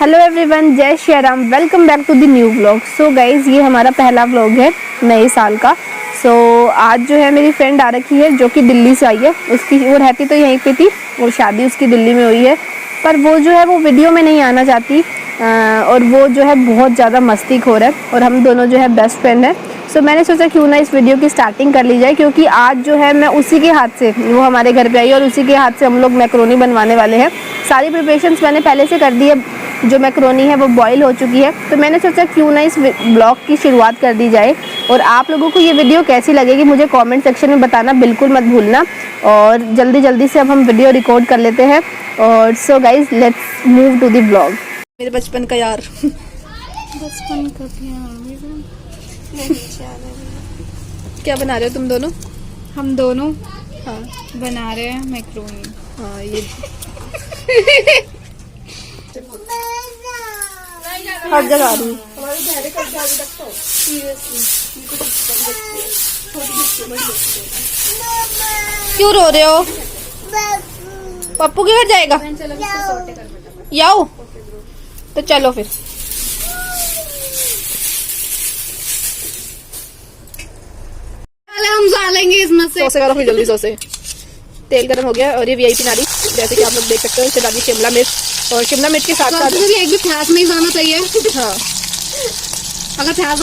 Hello everyone, जय Shri Ram. Welcome back to the new vlog. So guys, ये हमारा पहला व्लॉग है नए साल का। आज जो है मेरी फ्रेंड आ रखी है जो कि दिल्ली से आई है। वो रहती तो यहीं पे थी और शादी उसकी दिल्ली में हुई है, पर वो जो है वो वीडियो में नहीं आना चाहती और वो जो है बहुत ज़्यादा मस्तीखोर है और हम दोनों जो है बेस्ट फ्रेंड हैं। मैंने सोचा क्यों ना इस वीडियो की स्टार्टिंग कर ली जाए, क्योंकि आज जो है मैं उसी के हाथ से, वो हमारे घर पे आई और उसी के हाथ से हम लोग मैक्रोनी बनवाने वाले हैं। सारी प्रिपरेशंस मैंने पहले से कर दी है। जो मैक्रोनी है वो बॉईल हो चुकी है, तो मैंने सोचा क्यों ना इस ब्लॉग की शुरुआत कर दी जाए। और आप लोगों को ये वीडियो कैसी लगेगी मुझे कमेंट सेक्शन में बताना बिल्कुल मत भूलना। और जल्दी जल्दी से अब हम वीडियो रिकॉर्ड कर लेते हैं। और so guys, let's move to the blog. मेरे बचपन का यार, बचपन का क्या बना रहे हो तुम दोनों? हम दोनों हाँ बना रहे हैं मैक्रोनी। हाँ, ये हर जगह आ रही है। क्यों रो रहे हो? पप्पू के घर जाएगा? याओ तो चलो फिर। हम डालेंगे इसमें से। सॉस करो फिर जल्दी। सॉस तेल गर्म हो गया और ये वीआईपी नारी, जैसे कि आप लोग देख सकते हो, इसे डाली शिमला मिर्च। और शिमला मिर्च के साथ साथ एक भी प्याज नहीं जाना चाहिए। हाँ, अगर प्याज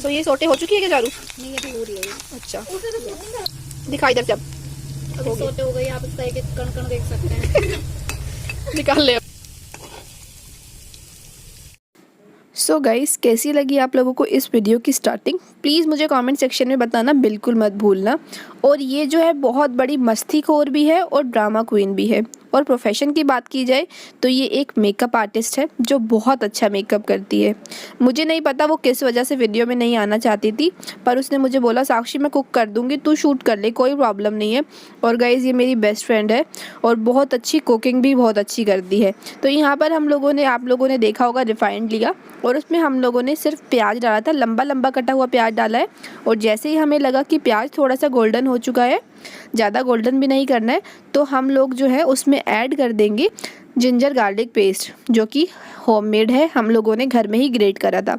तो ये सोटे हो चुकी है क्या चारू? नहीं, ये भी हो रही है। अच्छा, दिखाई इधर से। अब अभी सोटे हो गई, आप इसका एक एक कण कण देख सकते हैं। निकाल ले। सो गाइस, कैसी लगी आप लोगों को इस वीडियो की स्टार्टिंग? प्लीज़ मुझे कमेंट सेक्शन में बताना बिल्कुल मत भूलना। और ये जो है बहुत बड़ी मस्तीखोर भी है और ड्रामा क्वीन भी है। और प्रोफेशन की बात की जाए तो ये एक मेकअप आर्टिस्ट है जो बहुत अच्छा मेकअप करती है। मुझे नहीं पता वो किस वजह से वीडियो में नहीं आना चाहती थी, पर उसने मुझे बोला साक्षी मैं कुक कर दूँगी, तू शूट कर ले, कोई प्रॉब्लम नहीं है। और गाइज़, ये मेरी बेस्ट फ्रेंड है और बहुत अच्छी कुकिंग भी बहुत अच्छी करती है। तो यहाँ पर आप लोगों ने देखा होगा, रिफाइंड लिया और उसमें हम लोगों ने सिर्फ प्याज डाला था, लंबा लंबा कटा हुआ प्याज डाला है। और जैसे ही हमें लगा कि प्याज थोड़ा सा गोल्डन हो चुका है, ज़्यादा गोल्डन भी नहीं करना है, तो हम लोग जो है उसमें ऐड कर देंगे जिंजर गार्लिक पेस्ट, जो कि होममेड है, हम लोगों ने घर में ही ग्रेट करा था।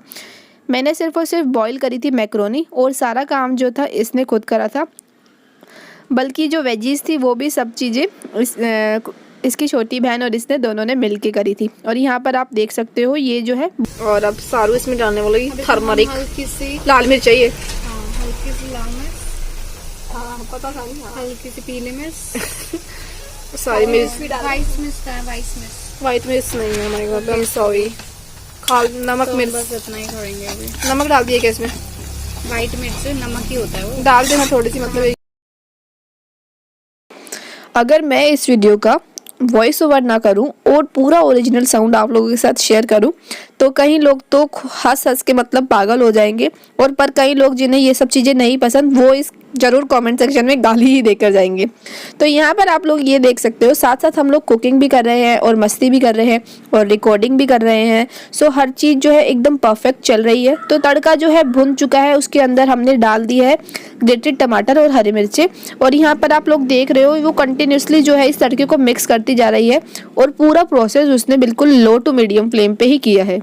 मैंने सिर्फ और सिर्फ बॉईल करी थी मैक्रोनी और सारा काम जो था इसने खुद करा था। बल्कि जो वेजीज थी वो भी सब चीज़ें इसकी छोटी बहन और इसने दोनों ने मिलके करी थी। और यहाँ पर आप देख सकते हो ये जो है। और अब सारू इसमें डालने वाली टर्मरिक, हल्की सी लाल मिर्च चाहिए। हल्की सी लाल मिर्च, पता था, हल्की सी पीली मिर्च, सारी मिर्च। वाइट मिर्च नहीं है हमारे घर, आई एम सॉरी। नमक मिर्च बस इतना ही करेंगे अभी। नमक डाल दिए क्या इसमें? वाइट मिर्च नमक ही होता है वो। डाल देना थोड़ी सी, मतलब। अगर मैं इस वीडियो का वॉइस ओवर ना करूं और पूरा ओरिजिनल साउंड आप लोगों के साथ शेयर करूं तो कई लोग तो हंस हंस के मतलब पागल हो जाएंगे, और पर कई लोग जिन्हें ये सब चीज़ें नहीं पसंद वो इस ज़रूर कमेंट सेक्शन में गाली ही देकर जाएंगे। तो यहाँ पर आप लोग ये देख सकते हो, साथ साथ हम लोग कुकिंग भी कर रहे हैं और मस्ती भी कर रहे हैं और रिकॉर्डिंग भी कर रहे हैं। हर चीज़ जो है एकदम परफेक्ट चल रही है। तो तड़का जो है भुन चुका है, उसके अंदर हमने डाल दिया है ग्रेटेड टमाटर और हरी मिर्चें। और यहाँ पर आप लोग देख रहे हो वो कंटिन्यूसली जो है इस तड़के को मिक्स करती जा रही है और पूरा प्रोसेस उसने बिल्कुल लो टू मीडियम फ्लेम पे ही किया है।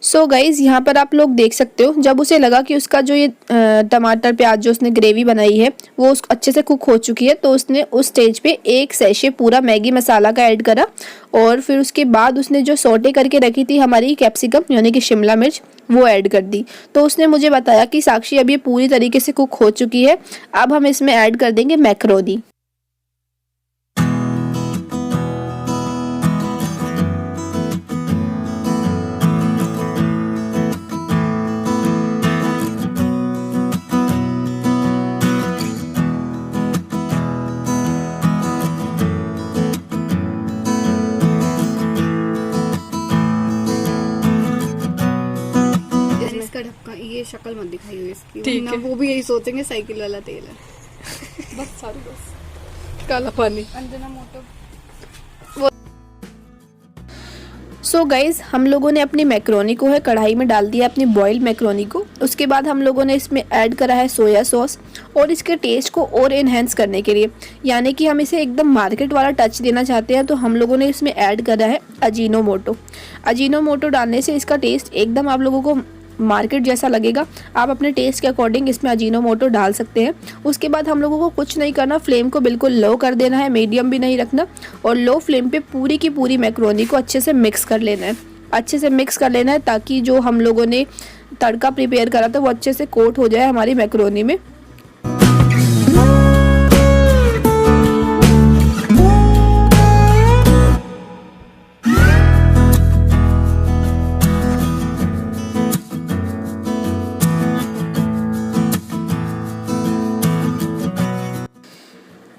सो गाइज़, यहाँ पर आप लोग देख सकते हो, जब उसे लगा कि उसका जो ये टमाटर प्याज जो उसने ग्रेवी बनाई है वो अच्छे से कुक हो चुकी है, तो उसने उस स्टेज पे एक सैशे पूरा मैगी मसाला का ऐड करा। और फिर उसके बाद उसने जो सौटे करके रखी थी हमारी कैप्सिकम यानी कि शिमला मिर्च, वो ऐड कर दी। तो उसने मुझे बताया कि साक्षी अब ये पूरी तरीके से कुक हो चुकी है, अब हम इसमें ऐड कर देंगे मैक्रोनी। इसका ढक्कन, ये शक्ल मत दिखाई हुई इसकी, ठीक वरना है। वो भी यही सोचेंगे साइकिल वाला तेल है। बस सारी बस काला पानी। अंजना मोटो। सो गाइज, हम लोगों ने अपनी मैक्रोनी को है कढ़ाई में डाल दिया, अपनी बॉइल्ड मैक्रोनी को। उसके बाद हम लोगों ने इसमें ऐड करा है सोया सॉस, और इसके टेस्ट को और इन्हेंस करने के लिए, यानी कि हम इसे एकदम मार्केट वाला टच देना चाहते हैं, तो हम लोगों ने इसमें ऐड करा है अजीनोमोटो। अजीनोमोटो डालने से इसका टेस्ट एकदम आप लोगों को मार्केट जैसा लगेगा। आप अपने टेस्ट के अकॉर्डिंग इसमें अजीनोमोटो डाल सकते हैं। उसके बाद हम लोगों को कुछ नहीं करना, फ्लेम को बिल्कुल लो कर देना है, मीडियम भी नहीं रखना, और लो फ्लेम पे पूरी की पूरी मैक्रोनी को अच्छे से मिक्स कर लेना है। अच्छे से मिक्स कर लेना है ताकि जो हम लोगों ने तड़का प्रिपेयर करा था वो अच्छे से कोट हो जाए हमारी मैक्रोनी में।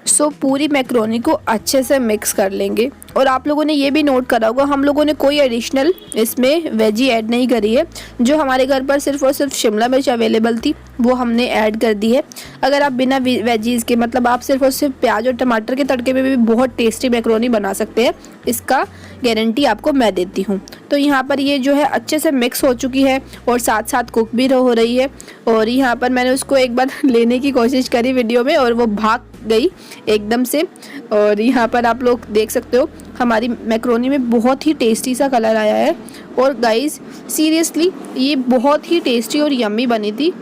सो पूरी मैक्रोनी को अच्छे से मिक्स कर लेंगे। और आप लोगों ने ये भी नोट करा होगा, हम लोगों ने कोई एडिशनल इसमें वेजी ऐड नहीं करी है। जो हमारे घर पर सिर्फ और सिर्फ शिमला मिर्च अवेलेबल थी वो हमने ऐड कर दी है। अगर आप बिना वेजीज़ के, मतलब आप सिर्फ और सिर्फ प्याज और टमाटर के तड़के में भी बहुत टेस्टी मैक्रोनी बना सकते हैं, इसका गारंटी आपको मैं देती हूँ। तो यहाँ पर ये जो है अच्छे से मिक्स हो चुकी है और साथ साथ कुक भी हो रही है। और यहाँ पर मैंने उसको एक बार लेने की कोशिश करी वीडियो में और वो भाग गई एकदम से। और यहाँ पर आप लोग देख सकते हो हमारी मैक्रोनी में बहुत ही टेस्टी सा कलर आया है। और गाइस सीरियसली ये बहुत ही टेस्टी और यम्मी बनी थी।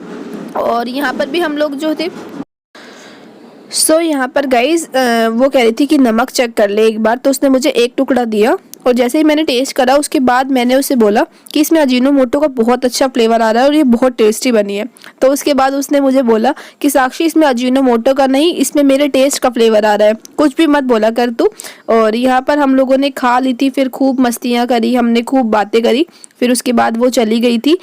और यहाँ पर भी हम लोग जो थे सो यहाँ पर गाइस वो कह रही थी कि नमक चेक कर ले एक बार, तो उसने मुझे एक टुकड़ा दिया। और जैसे ही मैंने टेस्ट करा उसके बाद मैंने उसे बोला कि इसमें अजीनोमोटो का बहुत अच्छा फ्लेवर आ रहा है और ये बहुत टेस्टी बनी है। तो उसके बाद उसने मुझे बोला कि साक्षी इसमें अजीनोमोटो का नहीं, इसमें मेरे टेस्ट का फ्लेवर आ रहा है, कुछ भी मत बोला कर तू। और यहाँ पर हम लोगों ने खा ली थी, फिर खूब मस्तियाँ करी, हमने खूब बातें करी। फिर उसके बाद वो चली गई थी,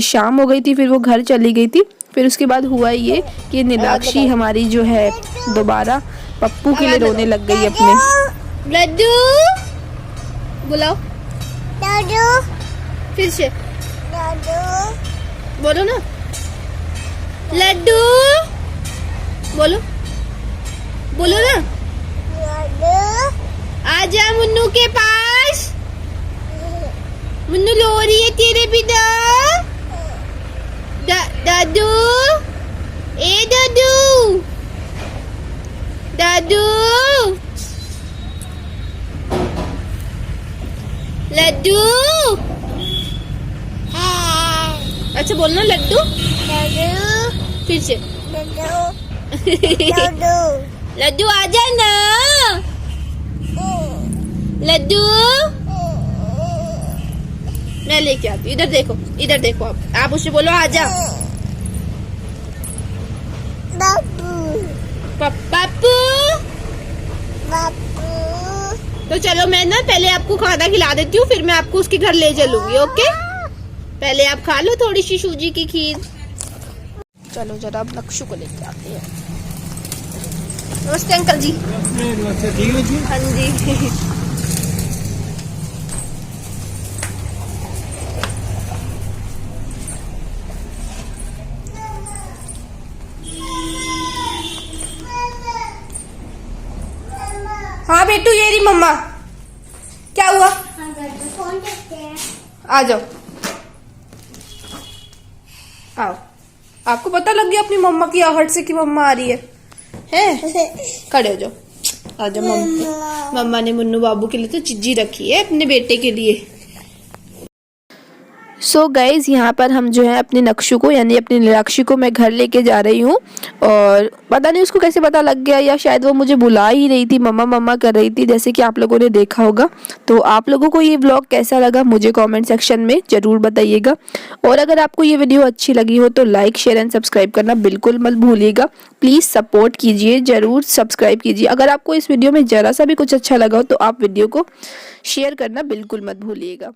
शाम हो गई थी, फिर वो घर चली गई थी। फिर उसके बाद हुआ ये कि नीलाक्षी हमारी जो है दोबारा पप्पू के लिए रोने लग गई अपने। लड्डू बुलाओ, फिर से बोलो ना, लड्डू बोलो, बोलो ना, आजा मुन्नू के पास, मुन्नू रो रही है तेरे पिता। दादू, ए दादू, दादू, लड्डू, अच्छा बोलना लड्डू, फिर से लड्डू आ जाना, लड्डू मैं लेके आती हूँ। इधर देखो, इधर देखो, आप उसे बोलो आजा। पप्पू, तो चलो मैं ना पहले आपको खाना खिला देती हूँ, फिर मैं आपको उसके घर ले चलूंगी। ओके, पहले आप खा लो थोड़ी सी सूजी की खीर। चलो जरा अब नक्शू को लेके आते हैं। नमस्ते अंकल जी। हाँ जी। हाँ बेटू, ये रही मम्मा। क्या हुआ? आ जाओ, आओ। आपको पता लग गया अपनी मम्मा की आहट से कि मम्मा आ रही है, हैं? खड़े हो जाओ, आ जाओ। मम्मा ने मुन्नू बाबू के लिए तो चिज्जी रखी है अपने बेटे के लिए। सो गाइज़ यहाँ पर हम जो है अपने नक्शू को यानी अपनी नीलाक्षी को मैं घर लेके जा रही हूँ। और पता नहीं उसको कैसे पता लग गया, या शायद वो मुझे बुला ही रही थी, मम्मा मम्मा कर रही थी, जैसे कि आप लोगों ने देखा होगा। तो आप लोगों को ये व्लॉग कैसा लगा मुझे कमेंट सेक्शन में ज़रूर बताइएगा। और अगर आपको ये वीडियो अच्छी लगी हो तो लाइक शेयर एंड सब्सक्राइब करना बिल्कुल मत भूलिएगा। प्लीज़ सपोर्ट कीजिए, ज़रूर सब्सक्राइब कीजिए। अगर आपको इस वीडियो में ज़रा सा भी कुछ अच्छा लगा हो तो आप वीडियो को शेयर करना बिल्कुल मत भूलिएगा।